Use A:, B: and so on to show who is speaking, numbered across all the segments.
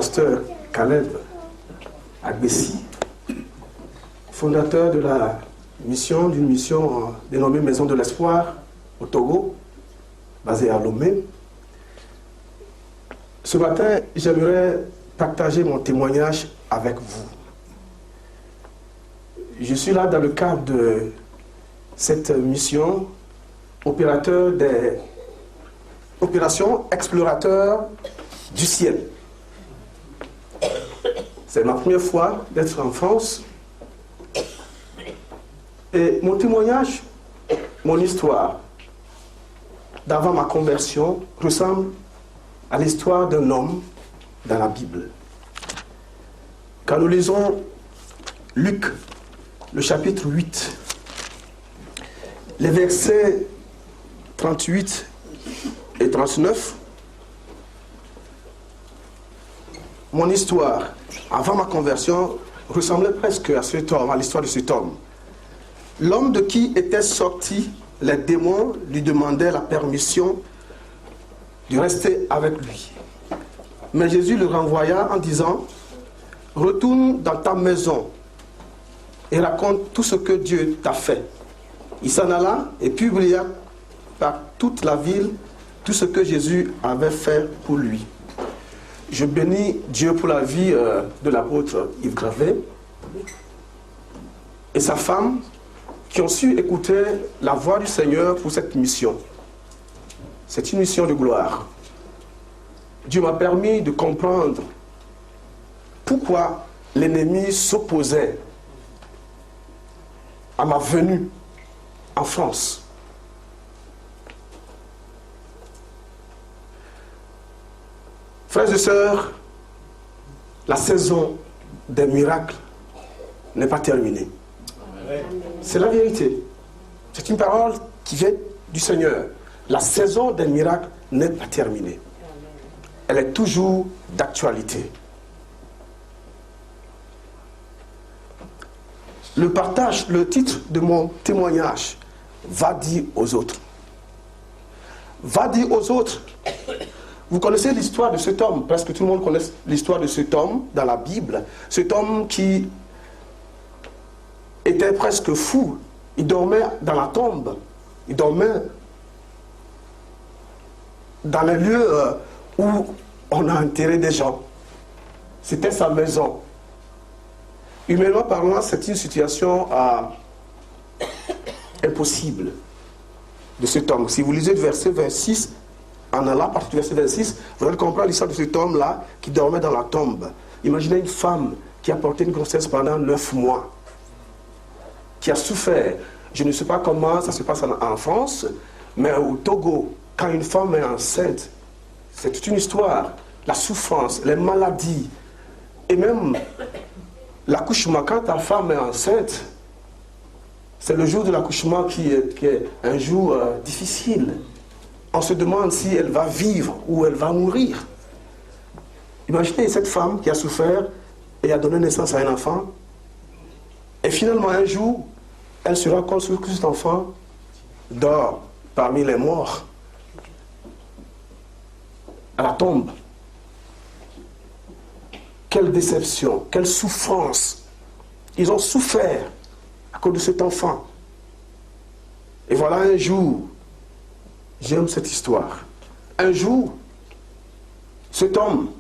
A: pasteur Caleb Agbessi, fondateur de d'une mission dénommée Maison de l'Espoir au Togo, basée à Lomé. Ce matin, j'aimerais partager mon témoignage avec vous. Je suis là dans le cadre de cette mission, opérateur des opérations explorateur du ciel. C'est ma première fois d'être en France. Et mon témoignage, mon histoire, d'avant ma conversion, ressemble à l'histoire d'un homme dans la Bible. Quand nous lisons Luc, le chapitre 8, les versets 38 et 39, mon histoire, avant ma conversion, ressemblait presque à cet homme, à l'histoire de cet homme. L'homme de qui étaient sortis les démons lui demandait la permission de rester avec lui. Mais Jésus le renvoya en disant « Retourne dans ta maison et raconte tout ce que Dieu t'a fait. » Il s'en alla et publia par toute la ville tout ce que Jésus avait fait pour lui. Je bénis Dieu pour la vie de l'apôtre Yves Gravet et sa femme qui ont su écouter la voix du Seigneur pour cette mission. C'est une mission de gloire. Dieu m'a permis de comprendre pourquoi l'ennemi s'opposait à ma venue en France. Frères et sœurs, la saison des miracles n'est pas terminée. C'est la vérité. C'est une parole qui vient du Seigneur. La saison des miracles n'est pas terminée. Elle est toujours d'actualité. Le titre de mon témoignage, va dire aux autres. Va dire aux autres. Vous connaissez l'histoire de cet homme, presque tout le monde connaît l'histoire de cet homme dans la Bible. Cet homme qui était presque fou. Il dormait dans la tombe. Il dormait dans les lieux où on a enterré des gens. C'était sa maison. Humainement parlant, c'est une situation impossible de cet homme. Si vous lisez le verset 26, en allant à partir du verset 26, vous allez comprendre l'histoire de cet homme-là qui dormait dans la tombe. Imaginez une femme qui a porté une grossesse pendant 9 mois, qui a souffert. Je ne sais pas comment ça se passe en France, mais au Togo, quand une femme est enceinte, c'est toute une histoire. La souffrance, les maladies, et même l'accouchement. Quand ta femme est enceinte, c'est le jour de l'accouchement qui est un jour difficile. On se demande si elle va vivre ou elle va mourir. Imaginez cette femme qui a souffert et a donné naissance à un enfant. Et finalement, un jour, elle se rend compte que cet enfant dort parmi les morts, à la tombe. Quelle déception, quelle souffrance. Ils ont souffert à cause de cet enfant. Et voilà un jour, j'aime cette histoire. Un jour, cet homme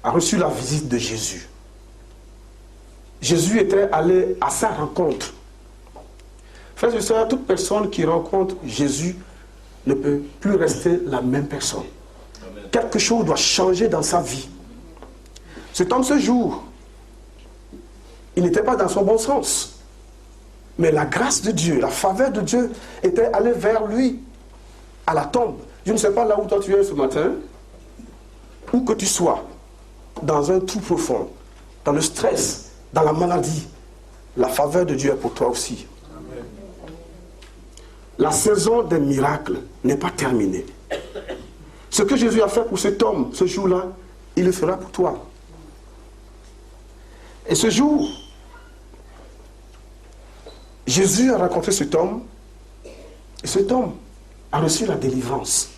A: a reçu la visite de Jésus. Jésus était allé à sa rencontre. Frères et sœurs, toute personne qui rencontre Jésus ne peut plus rester la même personne. Amen. Quelque chose doit changer dans sa vie. Cet homme, ce jour, il n'était pas dans son bon sens. Mais la grâce de Dieu, la faveur de Dieu était allée vers lui, à la tombe. Je ne sais pas là où toi tu es ce matin, où que tu sois, dans un trou profond, dans le stress, dans la maladie, la faveur de Dieu est pour toi aussi. Amen. La saison des miracles n'est pas terminée. Ce que Jésus a fait pour cet homme, ce jour-là, il le fera pour toi. Et ce jour, Jésus a rencontré cet homme, et cet homme a reçu la délivrance.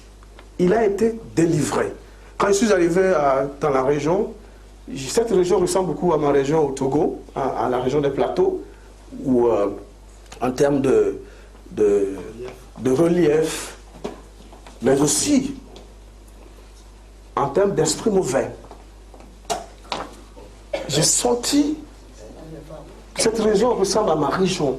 A: Il a été délivré. Quand je suis arrivé dans la région, cette région ressemble beaucoup à ma région au Togo, à la région des plateaux, où en termes de relief, mais aussi en termes d'esprit mauvais. J'ai senti que cette région ressemble à ma région.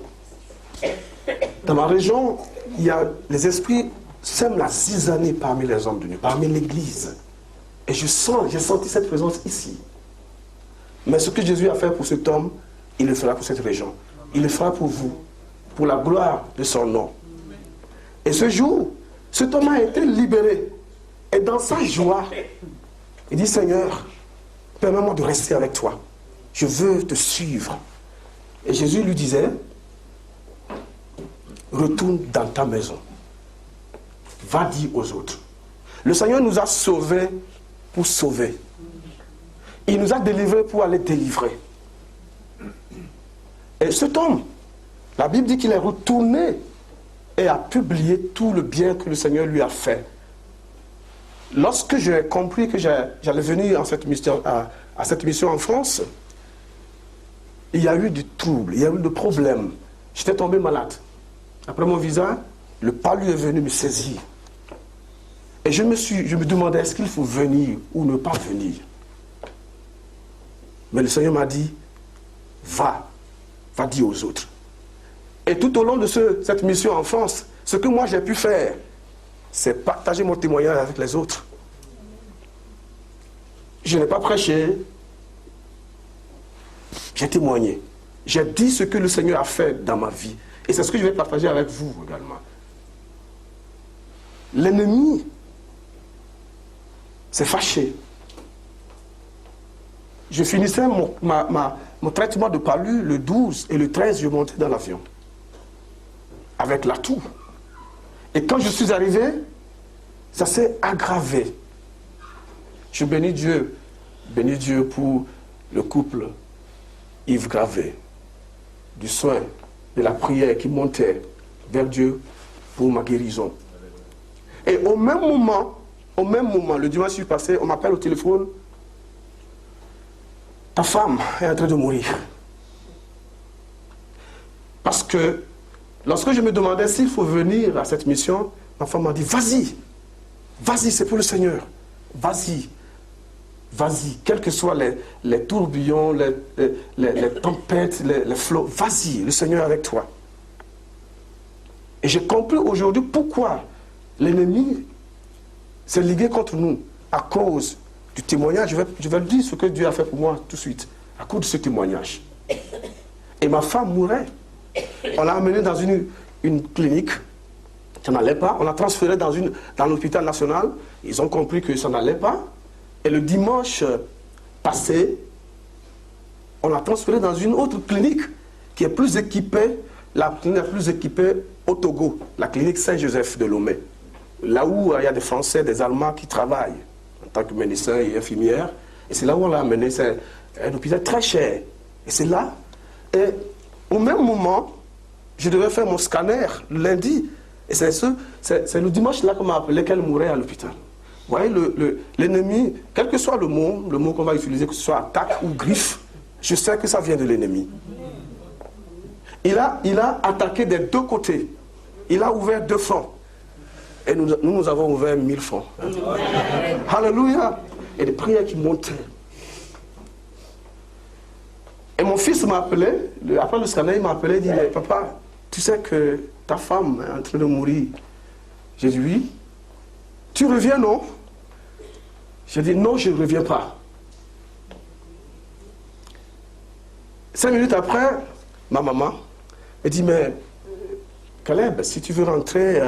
A: Dans ma région, il y a les esprits sèment la zizanie parmi les hommes de Dieu, parmi l'église. Et j'ai senti cette présence ici. Mais ce que Jésus a fait pour cet homme, il le fera pour cette région. Il le fera pour vous, pour la gloire de son nom. Et ce jour, cet homme a été libéré. Et dans sa joie, il dit, Seigneur, permets-moi de rester avec toi. Je veux te suivre. Et Jésus lui disait, retourne dans ta maison. Va dire aux autres. Le Seigneur nous a sauvés pour sauver. Il nous a délivrés pour aller délivrer. Et cet homme, la Bible dit qu'il est retourné et a publié tout le bien que le Seigneur lui a fait. Lorsque j'ai compris que j'allais venir à cette mission en France, il y a eu du trouble, il y a eu des problèmes. J'étais tombé malade. Après mon visa, le palu est venu me saisir. Et je me demandais, est-ce qu'il faut venir ou ne pas venir? Mais le Seigneur m'a dit, va dire aux autres. Et tout au long de cette mission en France, ce que moi j'ai pu faire, c'est partager mon témoignage avec les autres. Je n'ai pas prêché, j'ai témoigné. J'ai dit ce que le Seigneur a fait dans ma vie. Et c'est ce que je vais partager avec vous également. L'ennemi s'est fâché. Je finissais mon traitement de palu le 12 et le 13, je montais dans l'avion. Avec l'atout. Et quand je suis arrivé, ça s'est aggravé. Je bénis Dieu pour le couple Yves Gravé, du soin, de la prière qui montait vers Dieu pour ma guérison. Et au même moment, le dimanche passé, on m'appelle au téléphone, ta femme est en train de mourir. Parce que lorsque je me demandais s'il faut venir à cette mission, ma femme m'a dit, vas-y, c'est pour le Seigneur, vas-y, quels que soient les tourbillons, les tempêtes, les flots, vas-y, le Seigneur est avec toi. Et j'ai compris aujourd'hui pourquoi l'ennemi s'est ligué contre nous à cause du témoignage. Je vais le dire ce que Dieu a fait pour moi tout de suite, à cause de ce témoignage. Et ma femme mourait. On l'a amenée dans une clinique, ça n'allait pas. On l'a transférée dans l'hôpital national. Ils ont compris que ça n'allait pas. Et le dimanche passé, on l'a transférée dans une autre clinique qui est plus équipée, la clinique la plus équipée au Togo, la clinique Saint-Joseph de Lomé. Là où il y a des Français, des Allemands qui travaillent en tant que médecins et infirmières. Et c'est là où on l'a amenée. C'est un hôpital très cher. Et c'est là. Et au même moment, je devais faire mon scanner le lundi. Et c'est le dimanche là qu'on m'a appelé qu'elle mourait à l'hôpital. Vous voyez, l'ennemi, quel que soit le mot qu'on va utiliser, que ce soit attaque ou griffe, je sais que ça vient de l'ennemi. Il a attaqué des deux côtés. Il a ouvert 2 fronts. Et nous avons ouvert 1000 fronts. Alléluia. Et des prières qui montaient. Et mon fils m'a appelé, après le scanner, il m'a appelé, il dit, mais papa, tu sais que ta femme est en train de mourir. J'ai dit, oui. Tu reviens, non? J'ai dit, non, je ne reviens pas. 5 minutes après, ma maman me dit, mais Caleb, si tu veux rentrer,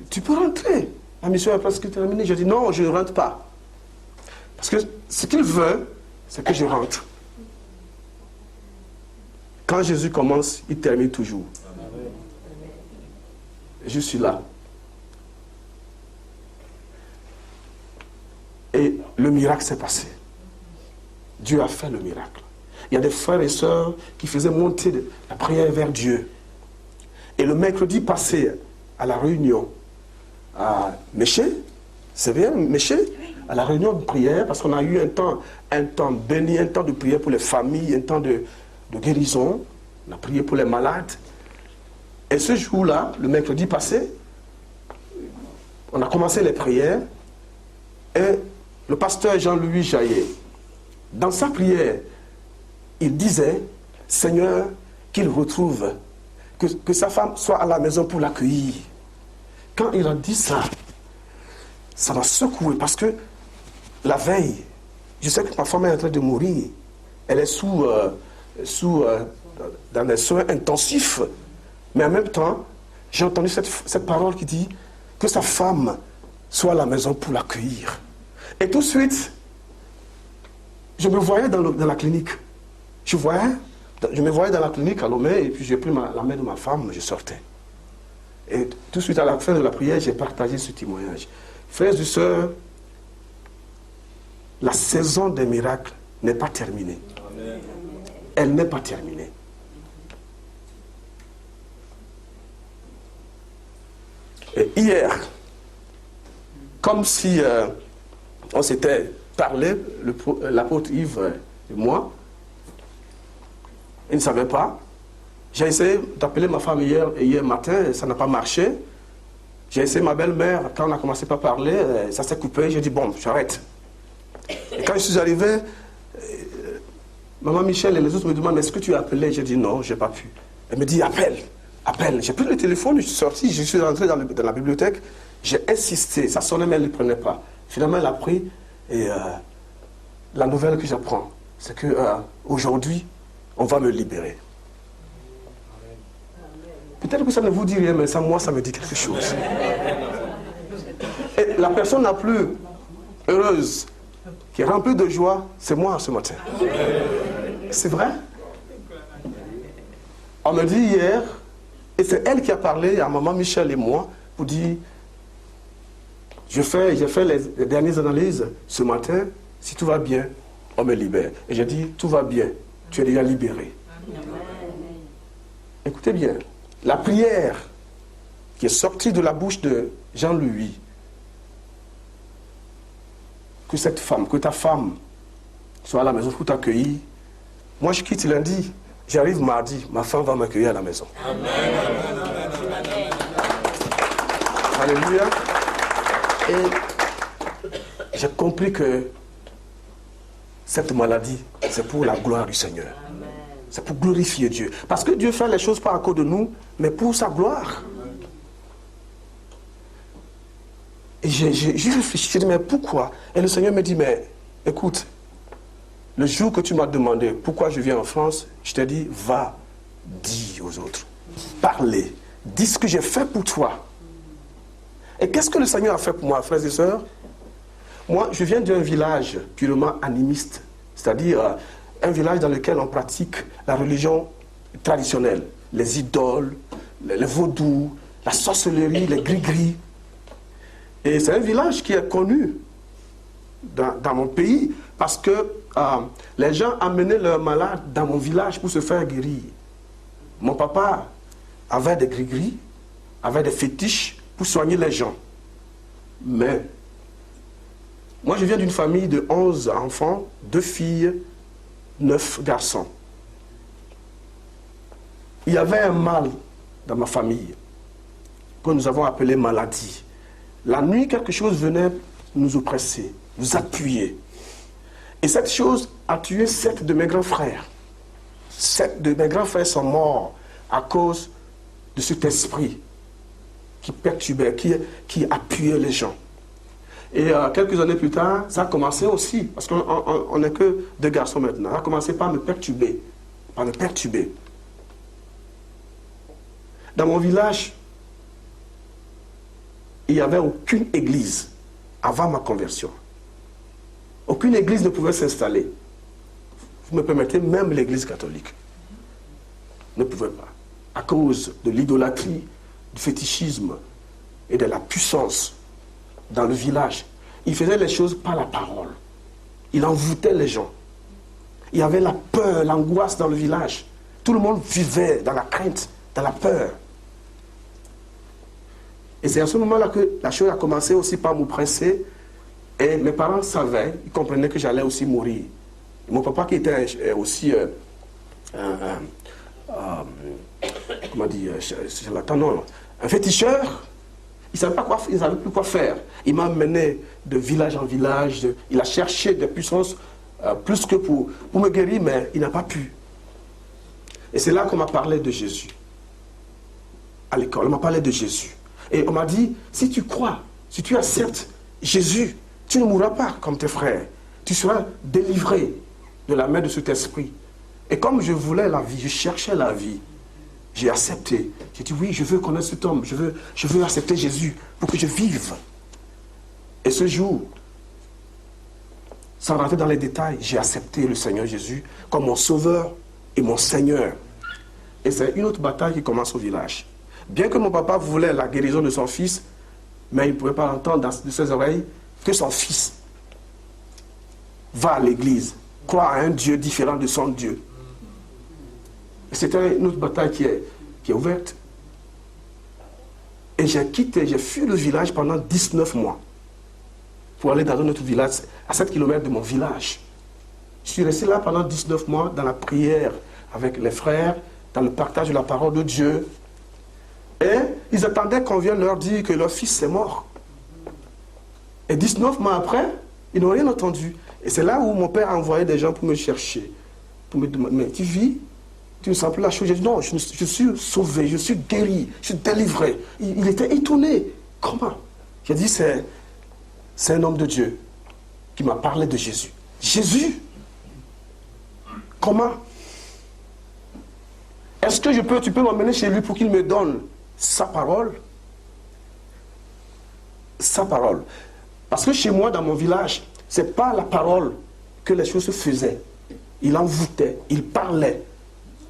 A: tu peux rentrer. La mission est presque terminée. Je dis, non, je ne rentre pas. Parce que ce qu'il veut, c'est que je rentre. Quand Jésus commence, il termine toujours. Je suis là. Et le miracle s'est passé. Dieu a fait le miracle. Il y a des frères et sœurs qui faisaient monter la prière vers Dieu. Et le mercredi passé, à la réunion, à Méché, c'est bien, Méché, à la réunion de prière, parce qu'on a eu un temps béni, un temps de prière pour les familles, un temps de guérison. On a prié pour les malades. Et ce jour-là, le mercredi passé, on a commencé les prières et le pasteur Jean-Louis Jaillet, dans sa prière, il disait, Seigneur, qu'il retrouve, que sa femme soit à la maison pour l'accueillir. Quand il a dit ça, ça m'a secoué parce que la veille, je sais que ma femme est en train de mourir. Elle est dans des soins intensifs. Mais en même temps, j'ai entendu cette parole qui dit que sa femme soit à la maison pour l'accueillir. Et tout de suite, je me voyais dans la clinique. Je me voyais dans la clinique à Lomé et puis j'ai pris la main de ma femme, je sortais. Et tout de suite, à la fin de la prière, j'ai partagé ce témoignage. Frères et sœurs, la saison des miracles n'est pas terminée. Amen. Elle n'est pas terminée. Et hier, comme si on s'était parlé, l'apôtre Yves et moi, il ne savait pas. J'ai essayé d'appeler ma femme hier matin, ça n'a pas marché. J'ai essayé ma belle-mère, quand on a commencé par parler, ça s'est coupé, j'ai dit bon, j'arrête. Et quand je suis arrivé, maman Michel et les autres me demandent, est-ce que tu as appelé? J'ai dit non, je n'ai pas pu. Elle me dit, appelle. J'ai pris le téléphone, je suis sorti, je suis rentré dans la bibliothèque, j'ai insisté, ça sonnait mais elle ne le prenait pas. Finalement, elle a pris et la nouvelle que j'apprends, c'est que aujourd'hui, on va me libérer. Peut-être que ça ne vous dit rien, mais ça, moi, ça me dit quelque chose. Et la personne la plus heureuse, qui est remplie de joie, c'est moi ce matin. C'est vrai. On me dit hier, et c'est elle qui a parlé à maman Michel et moi, pour dire, j'ai fait les dernières analyses ce matin, si tout va bien, on me libère. Et j'ai dit, tout va bien, tu es déjà libéré. Écoutez bien. La prière qui est sortie de la bouche de Jean-Louis, que cette femme, que ta femme soit à la maison pour t'accueillir. Moi, je quitte lundi, j'arrive mardi, ma femme va m'accueillir à la maison. Amen. Alléluia. Et j'ai compris que cette maladie, c'est pour la gloire du Seigneur. Amen. C'est pour glorifier Dieu. Parce que Dieu fait les choses pas à cause de nous, mais pour sa gloire. Et j'ai réfléchi, j'ai dit, mais pourquoi? Et le Seigneur me dit, mais écoute, le jour que tu m'as demandé pourquoi je viens en France, je t'ai dit, va, dis aux autres, parlez, dis ce que j'ai fait pour toi. Et qu'est-ce que le Seigneur a fait pour moi, frères et sœurs? Moi, je viens d'un village purement animiste, c'est-à-dire un village dans lequel on pratique la religion traditionnelle, les idoles, les vaudous, la sorcellerie, les gris-gris. Et c'est un village qui est connu dans mon pays parce que les gens amenaient leurs malades dans mon village pour se faire guérir. Mon papa avait des gris-gris, avait des fétiches pour soigner les gens. Mais moi, je viens d'une famille de 11 enfants, 2 filles, 9 garçons. Il y avait un mal dans ma famille que nous avons appelé maladie. La nuit, quelque chose venait nous oppresser, nous appuyer. Et cette chose a tué 7 de mes grands frères. 7 de mes grands frères sont morts à cause de cet esprit qui perturbait, qui appuyait les gens. Et quelques années plus tard, ça a commencé aussi, parce qu'on n'est que 2 garçons maintenant, ça a commencé par me perturber. Dans mon village, il n'y avait aucune église avant ma conversion. Aucune église ne pouvait s'installer. Vous me permettez, même l'église catholique ne pouvait pas. À cause de l'idolâtrie, du fétichisme et de la puissance dans le village. Il faisait les choses par la parole. Il envoûtait les gens. Il y avait la peur, l'angoisse dans le village. Tout le monde vivait dans la crainte, dans la peur. Et c'est à ce moment-là que la chose a commencé aussi par m'oppresser. Et mes parents savaient, ils comprenaient que j'allais aussi mourir. Mon papa qui était aussi comment dire, un féticheur, il ne savait pas quoi, il savait plus quoi faire. Il m'a mené de village en village, il a cherché des puissances plus que pour me guérir, mais il n'a pas pu. Et c'est là qu'on m'a parlé de Jésus. À l'école, on m'a parlé de Jésus. Et on m'a dit, si tu crois, si tu acceptes Jésus, tu ne mourras pas comme tes frères. Tu seras délivré de la main de cet esprit. Et comme je voulais la vie, je cherchais la vie, j'ai accepté. J'ai dit, oui, je veux connaître cet homme, je veux accepter Jésus pour que je vive. Et ce jour, sans rentrer dans les détails, j'ai accepté le Seigneur Jésus comme mon sauveur et mon Seigneur. Et c'est une autre bataille qui commence au village. Bien que mon papa voulait la guérison de son fils, mais il ne pouvait pas entendre de ses oreilles que son fils va à l'église, croit à un Dieu différent de son Dieu. C'était une autre bataille qui est ouverte. Et j'ai fui le village pendant 19 mois pour aller dans un autre village, à 7 km de mon village. Je suis resté là pendant 19 mois dans la prière avec les frères, dans le partage de la parole de Dieu. Et ils attendaient qu'on vienne leur dire que leur fils est mort. Et 19 mois après, ils n'ont rien entendu. Et c'est là où mon père a envoyé des gens pour me chercher. Pour me demander, mais tu vis? Tu ne sens plus la chose? J'ai dit, non, je suis sauvé, je suis guéri, je suis délivré. Il était étonné. Comment? J'ai dit, c'est un homme de Dieu qui m'a parlé de Jésus. Jésus? Comment? Est-ce que tu peux m'emmener chez lui pour qu'il me donne sa parole? Sa parole. Parce que chez moi, dans mon village, ce n'est pas la parole que les choses se faisaient. Il envoûtait, il parlait,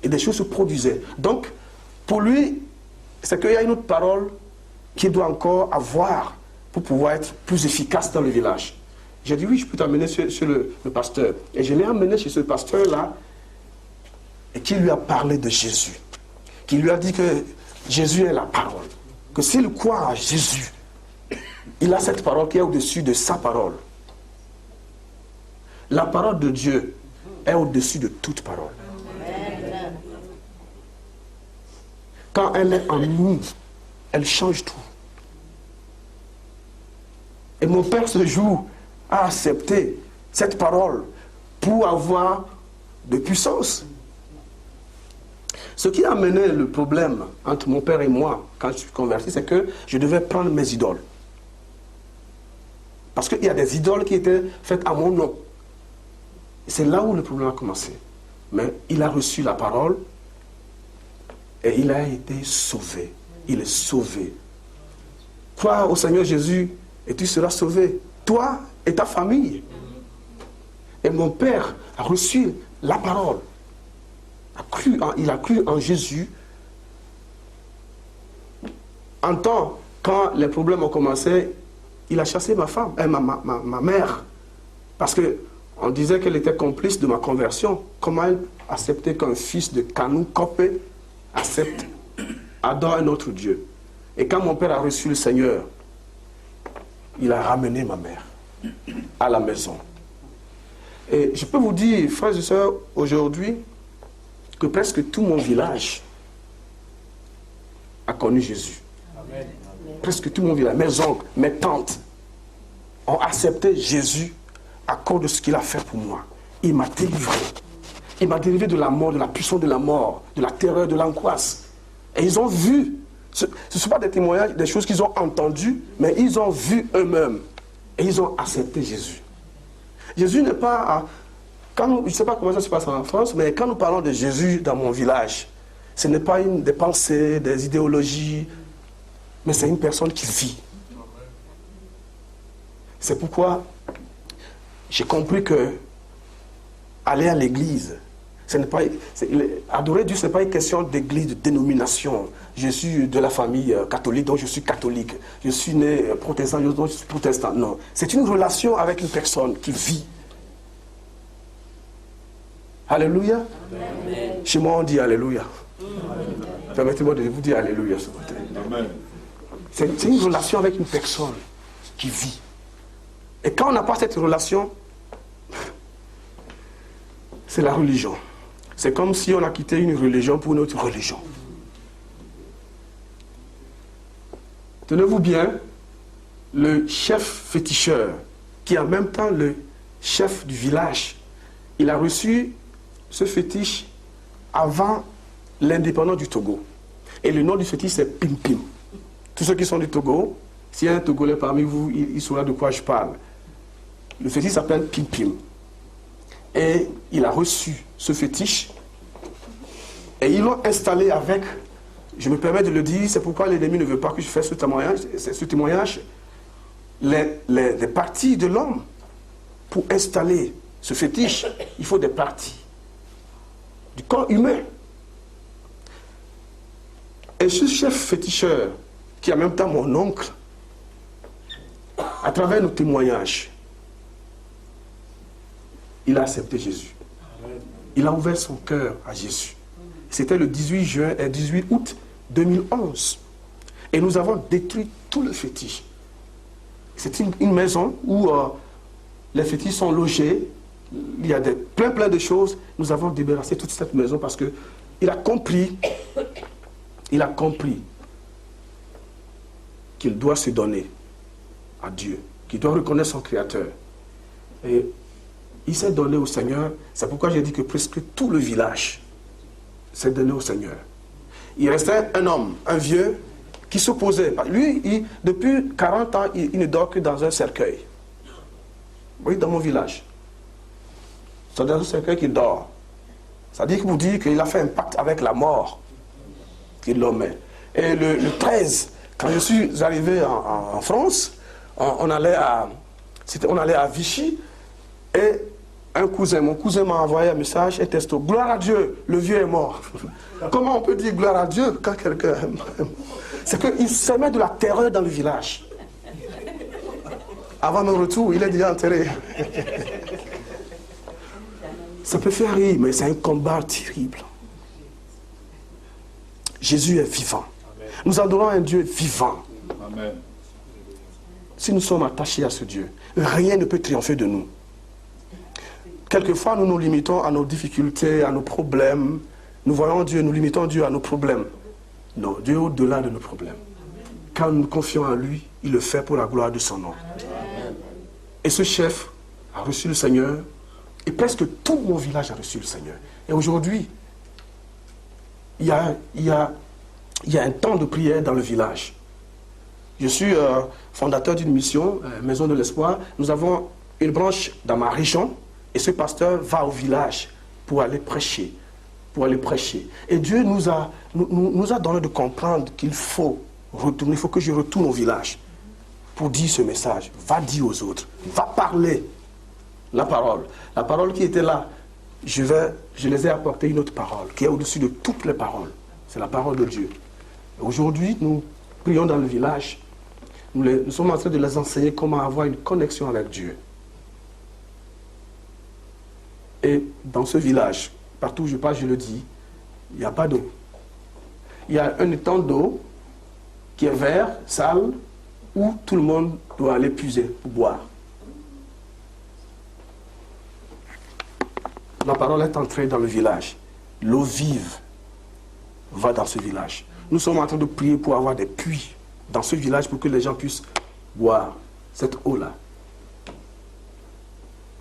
A: et des choses se produisaient. Donc, pour lui, c'est qu'il y a une autre parole qu'il doit encore avoir pour pouvoir être plus efficace dans le village. J'ai dit, oui, je peux t'amener chez le pasteur. Et je l'ai emmené chez ce pasteur-là, et qui lui a parlé de Jésus. Qui lui a dit que Jésus est la parole. Que s'il croit à Jésus, il a cette parole qui est au-dessus de sa parole. La parole de Dieu est au-dessus de toute parole. Quand elle est en nous, elle change tout. Et mon père, ce jour, a accepté cette parole pour avoir de puissance. Ce qui a amené le problème entre mon père et moi, quand je suis converti, c'est que je devais prendre mes idoles. Parce qu'il y a des idoles qui étaient faites à mon nom. C'est là où le problème a commencé. Mais il a reçu la parole et il a été sauvé. Il est sauvé. Crois au Seigneur Jésus et tu seras sauvé. Toi et ta famille. Et mon père a reçu la parole. Il a cru en Jésus. En temps, quand les problèmes ont commencé, il a chassé ma femme, ma mère. Parce qu'on disait qu'elle était complice de ma conversion. Comment elle acceptait qu'un fils de Kanou Kopé adore un autre Dieu? Et quand mon père a reçu le Seigneur, il a ramené ma mère à la maison. Et je peux vous dire, frères et sœurs, aujourd'hui, que presque tout mon village a connu Jésus. Amen. Presque tout mon village, mes oncles, mes tantes, ont accepté Jésus à cause de ce qu'il a fait pour moi. Il m'a délivré. Il m'a délivré de la mort, de la puissance de la mort, de la terreur, de l'angoisse. Et ils ont vu. Ce ne sont pas des témoignages, des choses qu'ils ont entendues, mais ils ont vu eux-mêmes. Et ils ont accepté Jésus. Jésus n'est pas... je ne sais pas comment ça se passe en France, mais quand nous parlons de Jésus dans mon village, ce n'est pas des pensées, des idéologies, mais c'est une personne qui vit. C'est pourquoi j'ai compris que aller à l'église, adorer Dieu, ce n'est pas une question d'église, de dénomination. Je suis de la famille catholique, donc je suis catholique. Je suis né protestant, donc je suis protestant. Non, c'est une relation avec une personne qui vit. Alléluia. Amen. Chez moi, on dit Alléluia. Permettez-moi de vous dire Alléluia ce matin. C'est une relation avec une personne qui vit. Et quand on n'a pas cette relation, c'est la religion. C'est comme si on a quitté une religion pour une autre religion. Tenez-vous bien, le chef féticheur, qui est en même temps le chef du village, il a reçu ce fétiche avant l'indépendance du Togo. Et le nom du fétiche, c'est Pim Pim. Tous ceux qui sont du Togo, s'il y a un Togolais parmi vous, il saura de quoi je parle. Le fétiche s'appelle Pim Pim. Et il a reçu ce fétiche et ils l'ont installé avec, je me permets de le dire, c'est pourquoi l'ennemi ne veut pas que je fasse ce témoignage, les parties de l'homme. Pour installer ce fétiche, il faut des parties du corps humain. Et ce chef féticheur, qui est en même temps mon oncle, à travers nos témoignages, il a accepté Jésus. Il a ouvert son cœur à Jésus. C'était le 18 août 2011. Et nous avons détruit tout le fétiche. C'est une maison où les fétiches sont logés. Il y a plein de choses. Nous avons débarrassé toute cette maison parce qu'il a compris qu'il doit se donner à Dieu, qu'il doit reconnaître son Créateur. Et il s'est donné au Seigneur. C'est pourquoi j'ai dit que presque tout le village s'est donné au Seigneur. Il restait un homme, un vieux, qui s'opposait. Lui, depuis 40 ans, il ne dort que dans un cercueil. Oui, dans mon village. C'est dans un cercueil qu'il dort. Ça dit vous dire qu'il a fait un pacte avec la mort. Qu'il l'omet. Et le 13, quand je suis arrivé en France, on allait à Vichy, et mon cousin m'a envoyé un message, un texto. Gloire à Dieu, le vieux est mort. Comment on peut dire gloire à Dieu quand quelqu'un est mort? C'est qu'il semait de la terreur dans le village. Avant mon retour, il est déjà enterré. Ça peut faire rire, mais c'est un combat terrible. Jésus est vivant. Nous adorons un Dieu vivant.
B: Amen.
A: Si nous sommes attachés à ce Dieu, rien ne peut triompher de nous. Quelquefois, nous nous limitons à nos difficultés, à nos problèmes. Nous voyons Dieu, nous limitons Dieu à nos problèmes. Non, Dieu est au-delà de nos problèmes. Quand nous confions en lui, il le fait pour la gloire de son nom. Et ce chef a reçu le Seigneur, et presque tout mon village a reçu le Seigneur. Et aujourd'hui, il y a un temps de prière dans le village. Je suis fondateur d'une mission, Maison de l'Espoir. Nous avons une branche dans ma région, et ce pasteur va au village pour aller prêcher. Et Dieu nous a donné de comprendre qu'il faut retourner, il faut que je retourne au village pour dire ce message. Va dire aux autres, va parler la parole. La parole qui était là, je les ai apporté une autre parole qui est au-dessus de toutes les paroles. C'est la parole de Dieu. Aujourd'hui, nous prions dans le village. Nous sommes en train de les enseigner comment avoir une connexion avec Dieu. Et dans ce village, partout où je passe, je le dis, il n'y a pas d'eau. Il y a un étang d'eau qui est vert, sale, où tout le monde doit aller puiser pour boire. La parole est entrée dans le village. L'eau vive va dans ce village. Nous sommes en train de prier pour avoir des puits dans ce village pour que les gens puissent boire cette eau-là.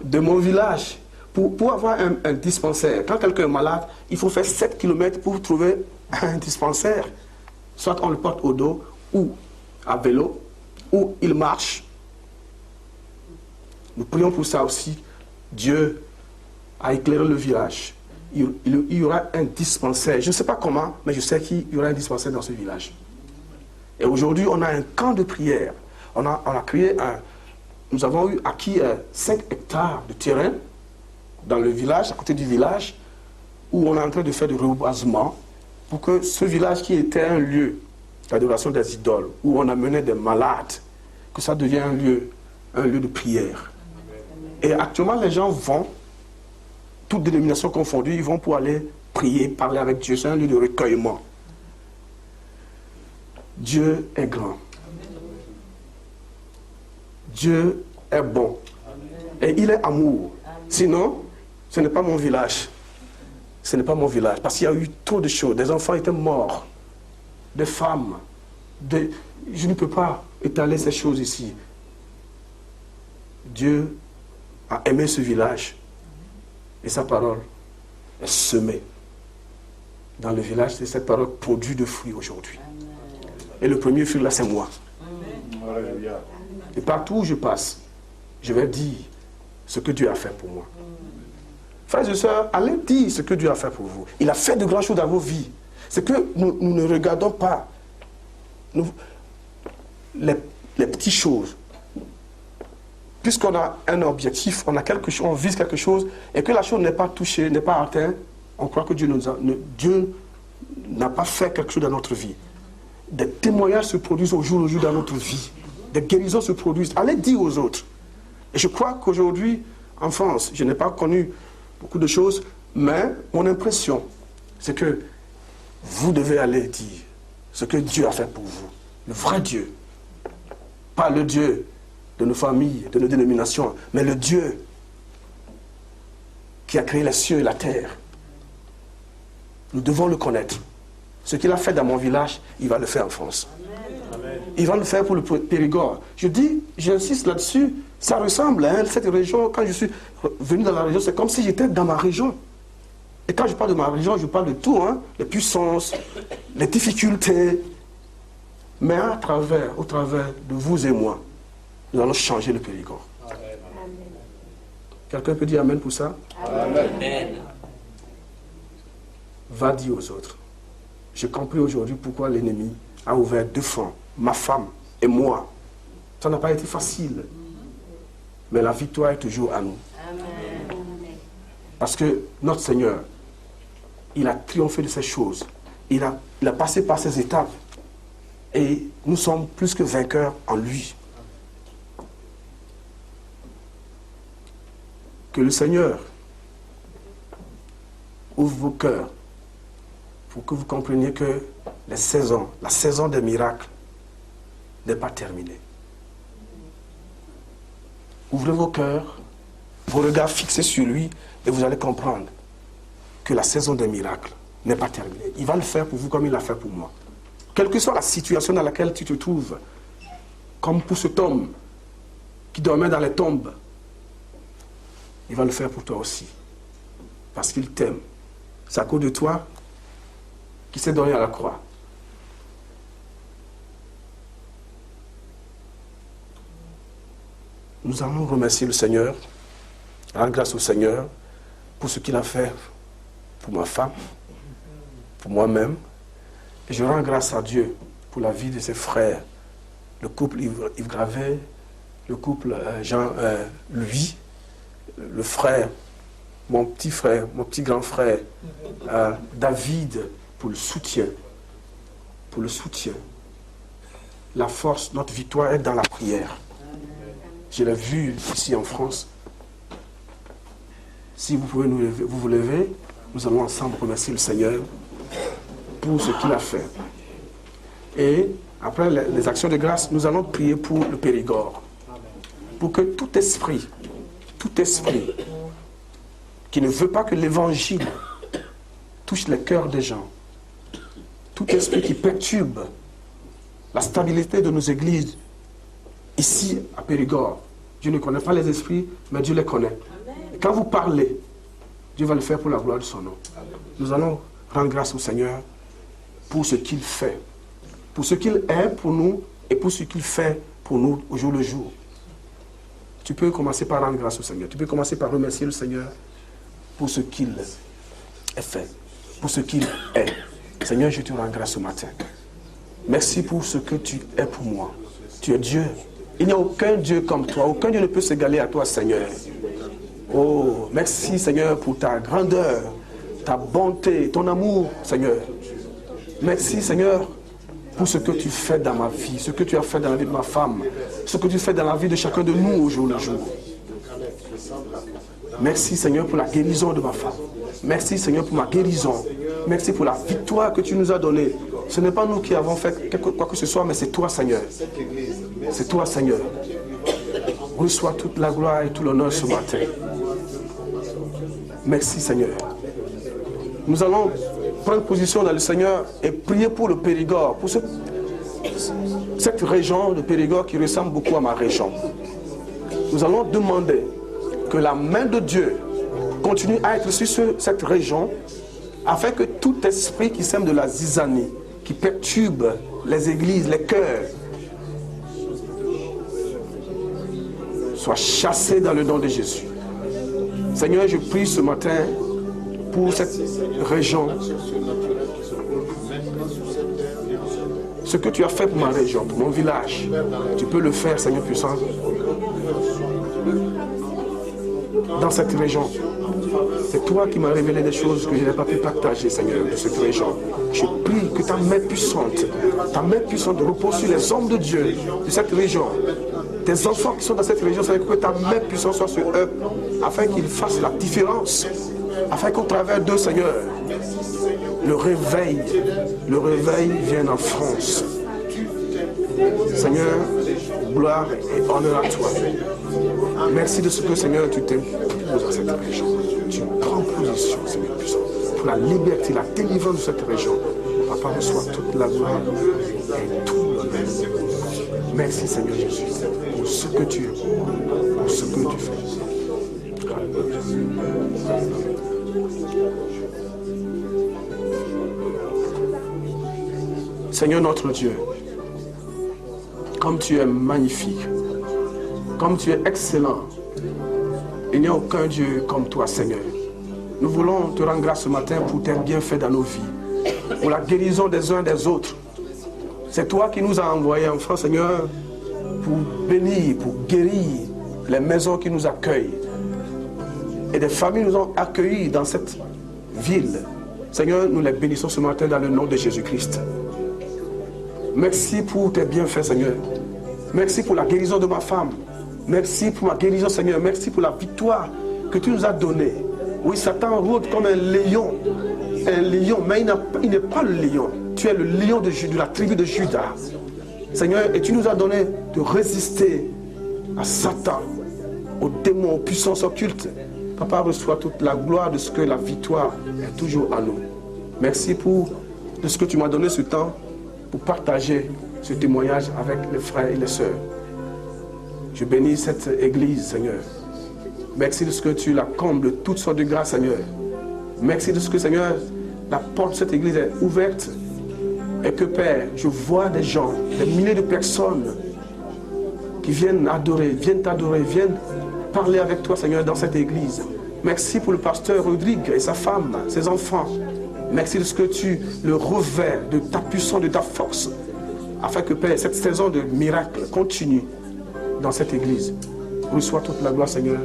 A: De mon village, pour avoir un dispensaire, quand quelqu'un est malade, il faut faire 7 km pour trouver un dispensaire. Soit on le porte au dos, ou à vélo, ou il marche. Nous prions pour ça aussi. Dieu a éclairé le village. Il y aura un dispensaire. Je ne sais pas comment, mais je sais qu'il y aura un dispensaire dans ce village. Et aujourd'hui, on a un camp de prière. On a créé nous avons acquis 5 hectares de terrain dans le village, à côté du village, où on est en train de faire du reboisement pour que ce village qui était un lieu d'adoration des idoles, où on amenait des malades, que ça devienne un lieu de prière. Et actuellement, les gens vont, toutes dénominations confondues, ils vont pour aller prier, parler avec Dieu. C'est un lieu de recueillement. Dieu est grand. Dieu est bon. Et il est amour. Sinon, ce n'est pas mon village. Ce n'est pas mon village. Parce qu'il y a eu trop de choses. Des enfants étaient morts. Des femmes. Je ne peux pas étaler ces choses ici. Dieu a aimé ce village. Et sa parole est semée dans le village. Et cette parole produit de fruits aujourd'hui. Et le premier fruit là, c'est moi. Et partout où je passe, je vais dire ce que Dieu a fait pour moi. Frères et sœurs, allez dire ce que Dieu a fait pour vous. Il a fait de grandes choses dans vos vies. C'est que nous ne regardons pas les petites choses. Puisqu'on a un objectif, on a quelque chose, on vise quelque chose, et que la chose n'est pas touchée, n'est pas atteinte, on croit que Dieu n'a pas fait quelque chose dans notre vie. Des témoignages se produisent au jour le jour dans notre vie. Des guérisons se produisent. Allez dire aux autres. Et je crois qu'aujourd'hui, en France, je n'ai pas connu beaucoup de choses, mais mon impression, c'est que vous devez aller dire ce que Dieu a fait pour vous. Le vrai Dieu. Pas le Dieu de nos familles, de nos dénominations, mais le Dieu qui a créé les cieux et la terre. Nous devons le connaître. Ce qu'il a fait dans mon village, il va le faire en France. Amen. Il va le faire pour le Périgord. J'insiste là-dessus, ça ressemble à cette région. Quand je suis venu dans la région, c'est comme si j'étais dans ma région. Et quand je parle de ma région, je parle de tout, hein, les puissances, les difficultés. Mais au travers de vous et moi, nous allons changer le Périgord. Quelqu'un peut dire Amen pour ça? Amen. Va dire aux autres. J'ai compris aujourd'hui pourquoi l'ennemi a ouvert deux fronts, ma femme et moi. Ça n'a pas été facile. Mais la victoire est toujours à nous. Amen. Parce que notre Seigneur, il a triomphé de ces choses. Il a passé par ces étapes. Et nous sommes plus que vainqueurs en lui. Que le Seigneur ouvre vos cœurs pour que vous compreniez que la saison des miracles n'est pas terminée. Ouvrez vos cœurs, vos regards fixés sur lui et vous allez comprendre que la saison des miracles n'est pas terminée. Il va le faire pour vous comme il l'a fait pour moi. Quelle que soit la situation dans laquelle tu te trouves, comme pour cet homme qui dormait dans les tombes, il va le faire pour toi aussi. Parce qu'il t'aime. C'est à cause de toi qui s'est donné à la croix. Nous allons remercier le Seigneur, rendre grâce au Seigneur pour ce qu'il a fait pour ma femme, pour moi-même. Et je rends grâce à Dieu pour la vie de ses frères, le couple Yves Gravet, le couple Jean-Louis, le frère, mon petit grand frère, David, pour le soutien. La force, notre victoire est dans la prière. Je l'ai vu ici en France. Si vous pouvez vous lever, nous allons ensemble remercier le Seigneur pour ce qu'il a fait. Et après les actions de grâce, nous allons prier pour le Périgord. Pour que tout esprit qui ne veut pas que l'évangile touche les cœurs des gens, tout esprit qui perturbe la stabilité de nos églises ici à Périgord. Dieu ne connaît pas les esprits, mais Dieu les connaît. Et quand vous parlez, Dieu va le faire pour la gloire de son nom. Nous allons rendre grâce au Seigneur pour ce qu'il fait, pour ce qu'il est pour nous et pour ce qu'il fait pour nous au jour le jour. Tu peux commencer par rendre grâce au Seigneur. Tu peux commencer par remercier le Seigneur pour ce qu'il est fait, pour ce qu'il est. Seigneur, je te rends grâce ce matin. Merci pour ce que tu es pour moi. Tu es Dieu. Il n'y a aucun Dieu comme toi. Aucun Dieu ne peut s'égaler à toi, Seigneur. Oh, merci, Seigneur, pour ta grandeur, ta bonté, ton amour, Seigneur. Merci, Seigneur, pour ce que tu fais dans ma vie, ce que tu as fait dans la vie de ma femme, ce que tu fais dans la vie de chacun de nous au jour le jour. Merci, Seigneur, pour la guérison de ma femme. Merci, Seigneur, pour ma guérison. Merci pour la victoire que tu nous as donnée. Ce n'est pas nous qui avons fait quoi que ce soit, mais c'est toi, Seigneur. C'est toi, Seigneur. Reçois toute la gloire et tout l'honneur ce matin. Merci Seigneur. Nous allons prendre position dans le Seigneur et prier pour le Périgord, pour cette région de Périgord qui ressemble beaucoup à ma région. Nous allons demander que la main de Dieu continue à être sur cette région, afin que tout esprit qui sème de la zizanie, qui perturbe les églises, les cœurs, soit chassé dans le nom de Jésus. Seigneur, je prie ce matin pour cette région. Ce que tu as fait pour ma région, pour mon village, tu peux le faire, Seigneur puissant, dans cette région. C'est toi qui m'as révélé des choses que je n'ai pas pu partager, Seigneur, de cette région. Je prie que ta main puissante repose sur les hommes de Dieu de cette région. Tes enfants qui sont dans cette région, Seigneur, que ta main puissante soit sur eux, afin qu'ils fassent la différence, afin qu'au travers d'eux, Seigneur, le réveil vienne en France. Seigneur, gloire et honneur à toi. Merci de ce que, Seigneur, tu t'imposes à cette région. Tu prends position, Seigneur puissant, pour la liberté, la délivrance de cette région. Papa, reçois toute la gloire et tout l'honneur. Merci, Seigneur Jésus, pour ce que tu es, pour ce que tu fais. Seigneur notre Dieu, comme tu es magnifique, comme tu es excellent, il n'y a aucun Dieu comme toi, Seigneur. Nous voulons te rendre grâce ce matin pour tes bienfaits dans nos vies, pour la guérison des uns des autres. C'est toi qui nous as envoyés en France, Seigneur, pour bénir, pour guérir les maisons qui nous accueillent. Et des familles nous ont accueillis dans cette ville. Seigneur, nous les bénissons ce matin dans le nom de Jésus-Christ. Merci pour tes bienfaits, Seigneur. Merci pour la guérison de ma femme. Merci pour ma guérison, Seigneur. Merci pour la victoire que tu nous as donnée. Oui, Satan rôde comme un lion, mais il n'est pas le lion. Tu es le lion de la tribu de Juda. Seigneur, et tu nous as donné de résister à Satan, aux démons, aux puissances occultes. Papa, reçois toute la gloire de ce que la victoire est toujours à nous. Merci de ce que tu m'as donné ce temps pour partager ce témoignage avec les frères et les sœurs. Je bénis cette église, Seigneur. Merci de ce que tu la combles de toutes sortes de grâces, Seigneur. Merci de ce que, Seigneur, la porte de cette église est ouverte et que, Père, je vois des gens, des milliers de personnes qui viennent adorer, viennent t'adorer, viennent parler avec toi, Seigneur, dans cette église. Merci pour le pasteur Rodrigue et sa femme, ses enfants. Merci de ce que tu le revers de ta puissance, de ta force, afin que, Père, cette saison de miracles continue dans cette église. Reçois toute la gloire, Seigneur.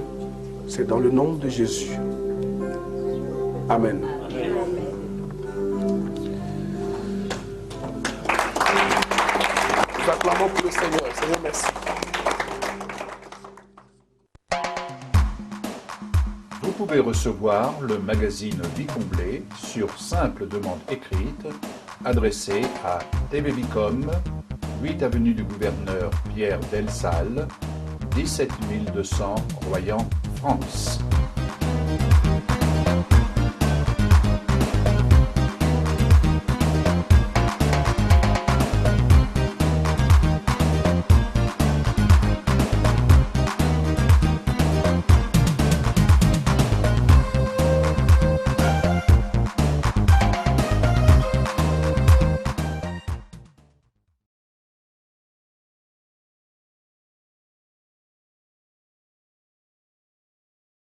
A: C'est dans le nom de Jésus. Amen. Nous acclamons pour le Seigneur. Seigneur, merci.
B: Vous pouvez recevoir le magazine Vie comblée sur simple demande écrite adressée à TV Bicom, 8 avenue du Gouverneur Pierre Delsalle, 17 200 Royan, France.